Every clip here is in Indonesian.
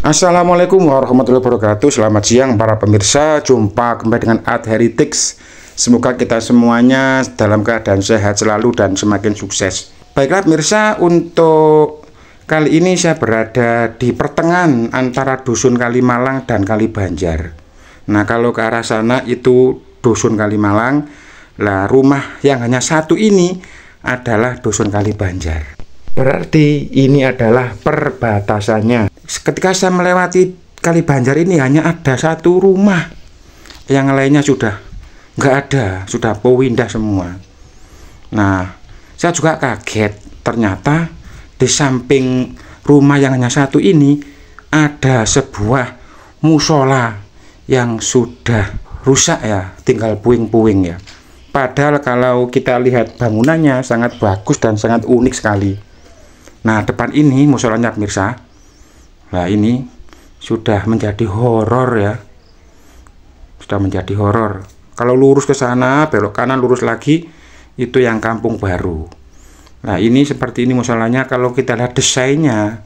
Assalamualaikum warahmatullahi wabarakatuh. Selamat siang para pemirsa. Jumpa kembali dengan Art Heretics. Semoga kita semuanya dalam keadaan sehat selalu dan semakin sukses. Baiklah pemirsa, untuk kali ini saya berada di pertengahan antara Dusun Kalimalang dan Kalibanjar. Nah, kalau ke arah sana itu Dusun Kalimalang. Lah, rumah yang hanya satu ini adalah Dusun Kalibanjar. Berarti ini adalah perbatasannya. Ketika saya melewati Kalibanjar ini hanya ada satu rumah, yang lainnya sudah nggak ada, sudah powindah semua. Nah, saya juga kaget, ternyata di samping rumah yang hanya satu ini ada sebuah musola yang sudah rusak ya, tinggal puing-puing ya. Padahal kalau kita lihat bangunannya sangat bagus dan sangat unik sekali. Nah, depan ini musolanya pemirsa. Nah, ini sudah menjadi horor ya. Sudah menjadi horor. Kalau lurus ke sana, belok kanan lurus lagi, itu yang Kampung Baru. Nah, ini seperti ini musolanya. Kalau kita lihat desainnya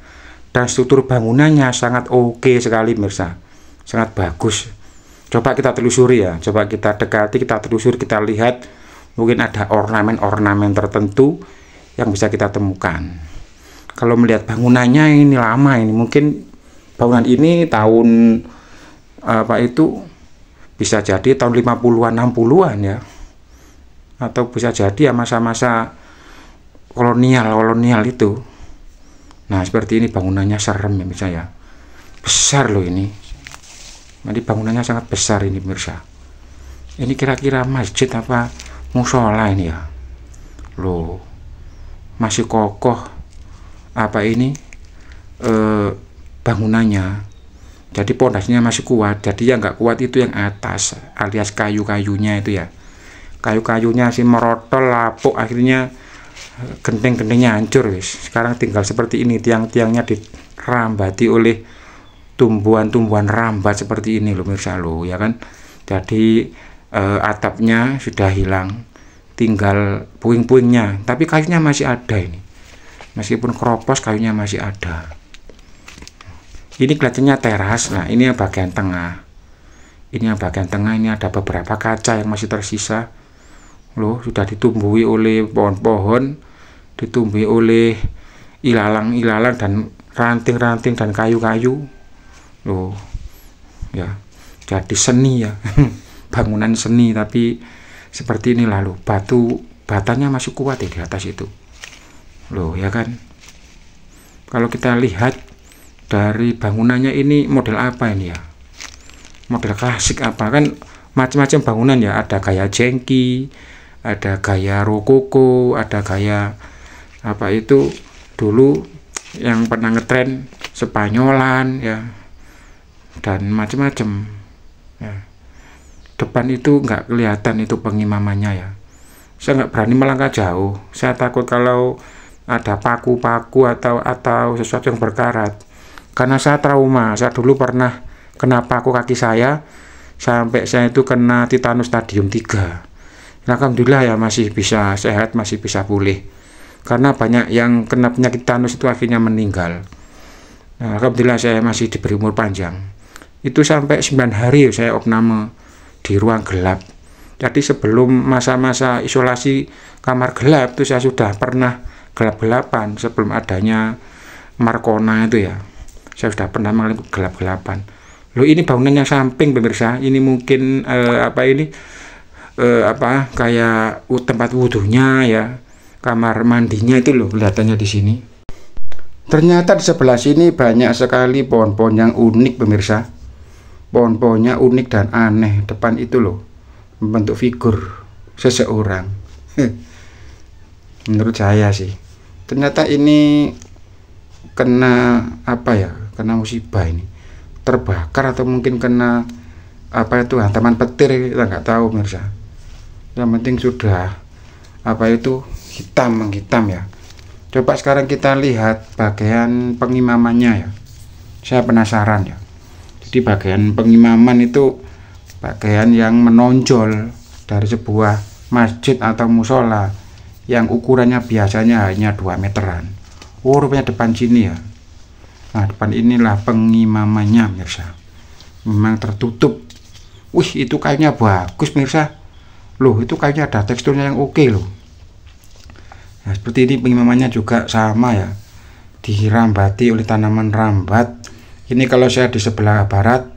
dan struktur bangunannya sangat oke sekali pemirsa. Sangat bagus. Coba kita telusuri ya. Coba kita dekati, kita telusuri, kita lihat. Mungkin ada ornamen-ornamen tertentu yang bisa kita temukan. Kalau melihat bangunannya ini lama, ini mungkin bangunan ini tahun bisa jadi tahun 50-an 60-an ya, atau bisa jadi ya masa-masa kolonial itu. Nah, seperti ini bangunannya, serem ya misalnya, besar loh ini. Nanti bangunannya sangat besar ini pemirsa. Ini kira-kira masjid apa musola ini ya loh, masih kokoh bangunannya. Jadi pondasinya masih kuat. Jadi yang nggak kuat itu yang atas, alias kayu-kayunya itu ya. Kayu-kayunya sih merotol, lapuk, akhirnya genteng-gentengnya hancur wis. Sekarang tinggal seperti ini, tiang-tiangnya dirambati oleh tumbuhan-tumbuhan rambat seperti ini loh pemirsa loh ya kan. Jadi atapnya sudah hilang, tinggal puing-puingnya, tapi kayunya masih ada ini. Meskipun keropos, kayunya masih ada. Ini kelihatannya teras. Nah, ini yang bagian tengah. Ini yang bagian tengah, ini ada beberapa kaca yang masih tersisa. Loh, sudah ditumbuhi oleh pohon-pohon, ditumbuhi oleh ilalang-ilalang dan ranting-ranting dan kayu-kayu. Loh, ya. Jadi seni ya. Bangunan seni, tapi seperti ini lalu. Batanya masih kuat ya di atas itu. Loh ya kan. Kalau kita lihat dari bangunannya ini model apa ini ya, model klasik apa, kan macam-macam bangunan ya, ada gaya jengki, ada gaya rokoko, ada gaya dulu yang pernah ngetren Spanyolan ya, dan macam-macam ya. Depan itu nggak kelihatan itu pengimamannya ya. Saya nggak berani melangkah jauh, saya takut kalau ada paku-paku atau sesuatu yang berkarat, karena saya trauma. Saya dulu pernah kena paku kaki saya, sampai saya itu kena tetanus stadium 3. Nah, alhamdulillah ya masih bisa sehat, masih bisa pulih, karena banyak yang kena penyakit tetanus itu akhirnya meninggal. Nah, alhamdulillah saya masih diberi umur panjang. Itu sampai 9 hari saya opname di ruang gelap. Jadi sebelum masa-masa isolasi kamar gelap itu saya sudah pernah gelap-gelapan. Sebelum adanya Markona itu ya, saya sudah pernah mengalami gelap-gelapan. Loh, ini bangunan yang samping pemirsa. Ini mungkin kayak tempat wudhunya ya, kamar mandinya itu loh kelihatannya di sini. Ternyata di sebelah sini banyak sekali pohon-pohon yang unik pemirsa. Pohon-pohonnya unik dan aneh. Depan itu loh membentuk figur seseorang. Menurut saya sih, ternyata ini kena kena musibah ini, terbakar atau mungkin kena hantaman petir, kita nggak tahu pemirsa. Yang penting sudah menghitam ya. Coba sekarang kita lihat bagian pengimamannya ya. Saya penasaran ya. Jadi bagian pengimaman itu bagian yang menonjol dari sebuah masjid atau musola yang ukurannya biasanya hanya 2 meteran. Oh, rupanya depan sini ya. Nah, depan inilah pengimamannya pemirsa. Memang tertutup. Wih, itu kayunya bagus pemirsa. Loh, itu kayunya ada teksturnya yang oke loh. Nah, seperti ini pengimamannya juga sama ya. Dirambati oleh tanaman rambat. Ini kalau saya di sebelah barat,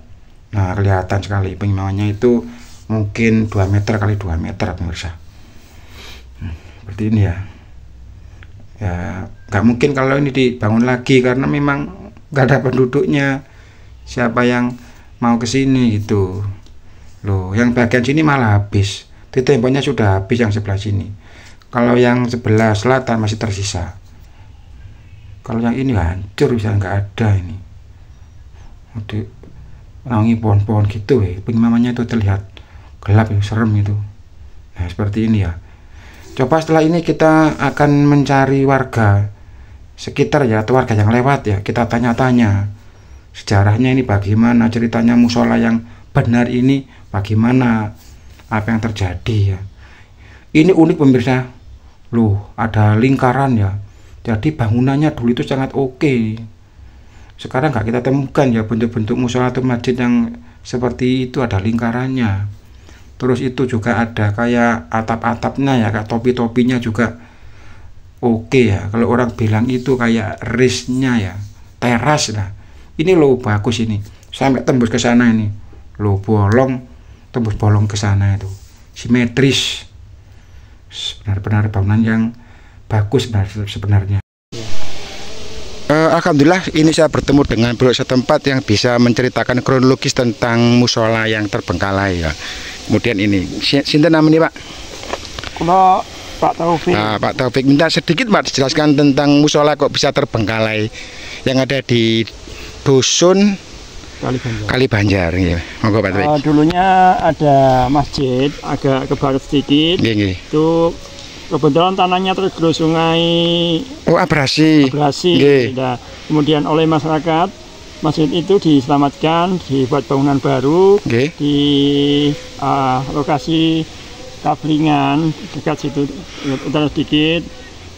nah kelihatan sekali pengimamannya itu mungkin 2 meter kali 2 meter pemirsa. Seperti ini ya. Ya, nggak mungkin kalau ini dibangun lagi karena memang nggak ada penduduknya. Siapa yang mau ke sini gitu loh. Yang bagian sini malah habis, di temboknya sudah habis yang sebelah sini. Kalau yang sebelah selatan masih tersisa. Kalau yang ini hancur, bisa nggak ada ini. Wangi pohon-pohon gitu pengimamannya itu terlihat gelap ya, serem itu. Nah, seperti ini ya. Coba setelah ini kita akan mencari warga sekitar ya, atau warga yang lewat ya, kita tanya-tanya sejarahnya ini bagaimana, ceritanya musola yang benar ini bagaimana, apa yang terjadi ya. Ini unik pemirsa, loh ada lingkaran ya, jadi bangunannya dulu itu sangat oke. Sekarang nggak kita temukan ya bentuk-bentuk musola atau masjid yang seperti itu, ada lingkarannya. Terus itu juga ada kayak atap-atapnya ya, kayak topi-topinya juga oke ya. Kalau orang bilang itu kayak risnya ya, teras lah. Ini loh bagus ini, sampai tembus ke sana ini. Loh bolong, tembus bolong ke sana itu. Simetris. Benar-benar bangunan yang bagus sebenarnya. Alhamdulillah ini saya bertemu dengan beliau setempat yang bisa menceritakan kronologis tentang musola yang terbengkalai ya. Kemudian ini, sinten namanya Pak? Kalau Pak Taufik. Nah, Pak Taufik, minta sedikit Pak dijelaskan tentang musola kok bisa terbengkalai yang ada di dusun Kalibanjar. Ya. Monggo Pak Taufik. Dulunya ada masjid agak ke barat sedikit. Itu kebetulan tanahnya tergerus sungai. Oh, abrasi. Nah, kemudian oleh masyarakat masjid itu diselamatkan, dibuat bangunan baru di lokasi Kablingan dekat situ utara sedikit.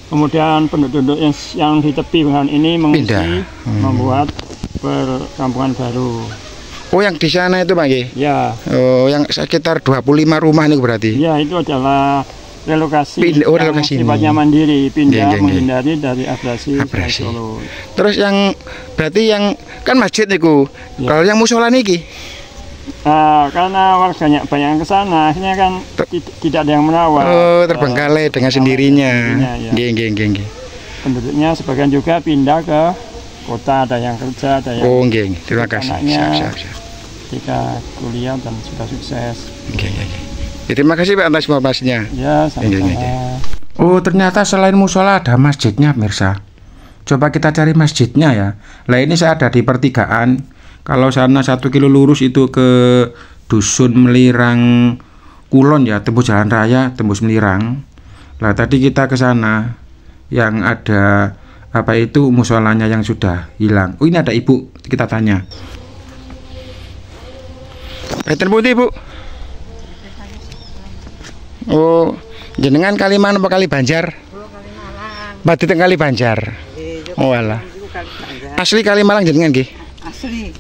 Kemudian penduduk yang di tepi bangunan ini mengungsi, membuat perkampungan baru. Oh, yang di sana itu Pak? Ya. Oh, yang sekitar 25 rumah ini berarti? Ya, itu adalah relokasi, relokasi sifatnya mandiri, pindah menghindari dari abrasi. Terus yang berarti yang kan masjid niku, kalau yang musola niki? Karena warganya banyak yang ke sana, akhirnya kan tidak ada yang merawat. Oh, terbengkalai dengan sendirinya. Geng. Penduduknya sebagian juga pindah ke kota, ada yang kerja, ada yang. Oh, geng. Terima kasih. Siap. Ketika kuliah dan sudah sukses. Terima kasih Pak atas informasinya. Ya, sama-sama. Oh, ternyata selain musola ada masjidnya, pemirsa. Coba kita cari masjidnya ya. Lah ini saya ada di pertigaan. Kalau sana 1 kilo lurus itu ke dusun Melirang Kulon ya, tembus jalan raya, tembus Melirang. Lah tadi kita ke sana yang ada apa itu musolanya yang sudah hilang. Oh, ini ada ibu, kita tanya. Enten pundi, Bu? Oh, jenengan Kaliman apa Kalibanjar? Berarti teng Kalibanjar. Oh alah. Asli Kalimalang jenengan nggih? Asli.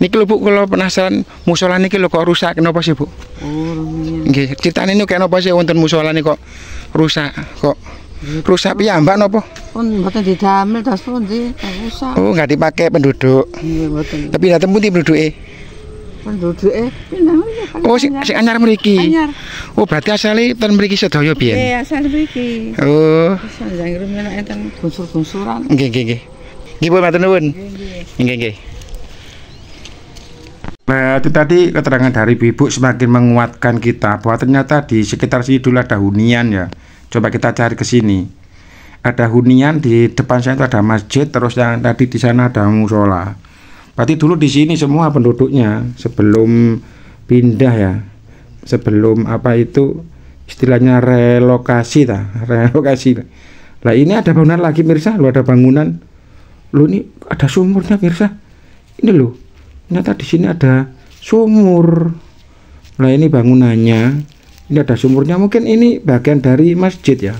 Niki lho Bu, kalau penasaran musola niki lho kok rusak kenapa sih Bu? Nggih, critane niku kenapa sih wonten musola niki kok rusak? Kok rusak piyambak napa? Pun mboten didamel das pundi, rusak. Oh, enggak dipakai penduduk. Iya, mboten. Tapi dateng pundi penduduke? Penduduke pindah mriki. Oh, sing anyar mriki. Anyar. Oh, berarti asale ten mriki sedaya biyen. Iya, asal mriki. Oh. Sanjang rumena enten gunsur-gunsuran. Nggih. Nggih, Bu, matur nuwun. Nggih. Nah, itu tadi keterangan dari Ibu semakin menguatkan kita bahwa ternyata di sekitar sini dulu ada hunian ya. Coba kita cari ke sini. Ada hunian, di depan saya itu ada masjid, terus yang tadi di sana ada musola. Berarti dulu di sini semua penduduknya sebelum pindah ya. Sebelum apa itu istilahnya relokasi relokasi. Lah ini ada bangunan lagi mirsa, lo ada bangunan. Lo ini ada sumurnya mirsa. Ini lo. Ternyata di sini ada sumur. Nah ini bangunannya, ini ada sumurnya, mungkin ini bagian dari masjid ya.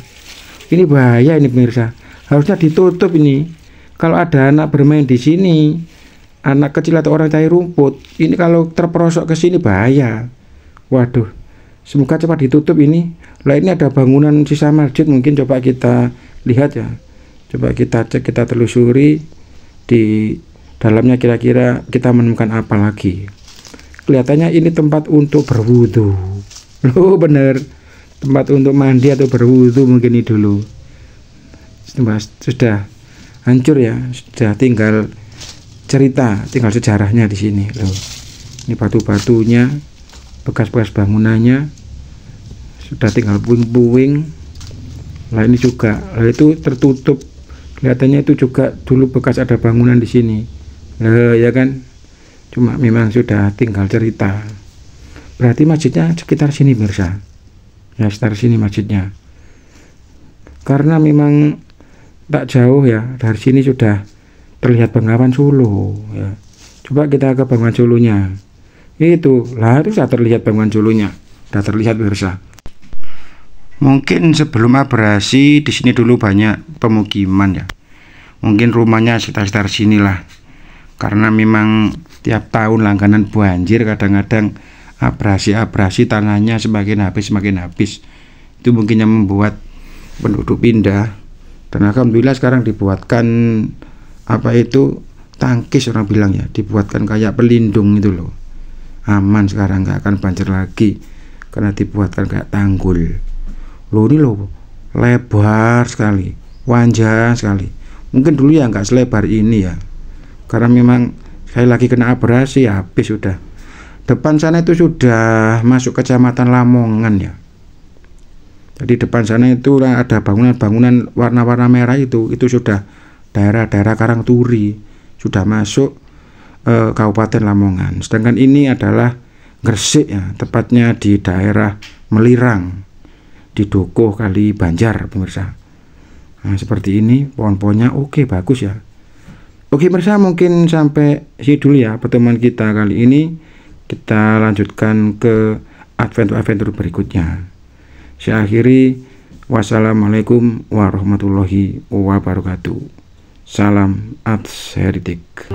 Ini bahaya ini pemirsa, harusnya ditutup ini kalau ada anak bermain di sini, anak kecil atau orang cari rumput, ini kalau terperosok ke sini bahaya. Waduh, semoga cepat ditutup ini. Lah ini ada bangunan sisa masjid, mungkin coba kita lihat ya. Coba kita cek, kita telusuri di dalamnya, kira-kira kita menemukan apa lagi. Kelihatannya ini tempat untuk berwudu. Loh bener, tempat untuk mandi atau berwudu mungkin ini dulu. Sudah hancur ya, sudah tinggal cerita, tinggal sejarahnya di sini. Loh, ini batu-batunya, bekas-bekas bangunannya sudah tinggal puing-puing. Lah ini juga, lah itu tertutup. Kelihatannya itu juga dulu bekas ada bangunan di sini. Lah ya kan, cuma memang sudah tinggal cerita. Berarti masjidnya sekitar sini pemirsa. Ya sekitar sini masjidnya. Karena memang tak jauh ya dari sini sudah terlihat Bengawan Solo ya. Coba kita ke Bengawan Solonya. Itu lah, itu sudah terlihat Bengawan Solonya. Sudah terlihat pemirsa. Mungkin sebelum abrasi di sini dulu banyak pemukiman ya. Mungkin rumahnya sekitar sinilah. Karena memang tiap tahun langganan banjir, kadang-kadang abrasi tanahnya semakin habis. Itu mungkin yang membuat penduduk pindah. Dan alhamdulillah sekarang dibuatkan apa itu, tangkis orang bilang ya, dibuatkan kayak pelindung itu loh. Aman sekarang, nggak akan banjir lagi karena dibuatkan kayak tanggul. Loh ini loh lebar sekali, panjang sekali. Mungkin dulu ya nggak selebar ini ya, karena memang sekali lagi kena abrasi ya habis sudah. Depan sana itu sudah masuk kecamatan Lamongan ya. Jadi depan sana itu ada bangunan-bangunan warna-warna merah itu sudah daerah-daerah Karangturi, sudah masuk Kabupaten Lamongan. Sedangkan ini adalah Gresik ya, tepatnya di daerah Melirang, di Dukuh Kali Banjar pemirsa. Nah seperti ini pohon-pohonnya oke, bagus ya. Oke pemirsa, mungkin sampai sini dulu ya pertemuan kita kali ini. Kita lanjutkan ke adventure berikutnya. Saya akhiri, wassalamualaikum warahmatullahi wabarakatuh. Salam adheretik.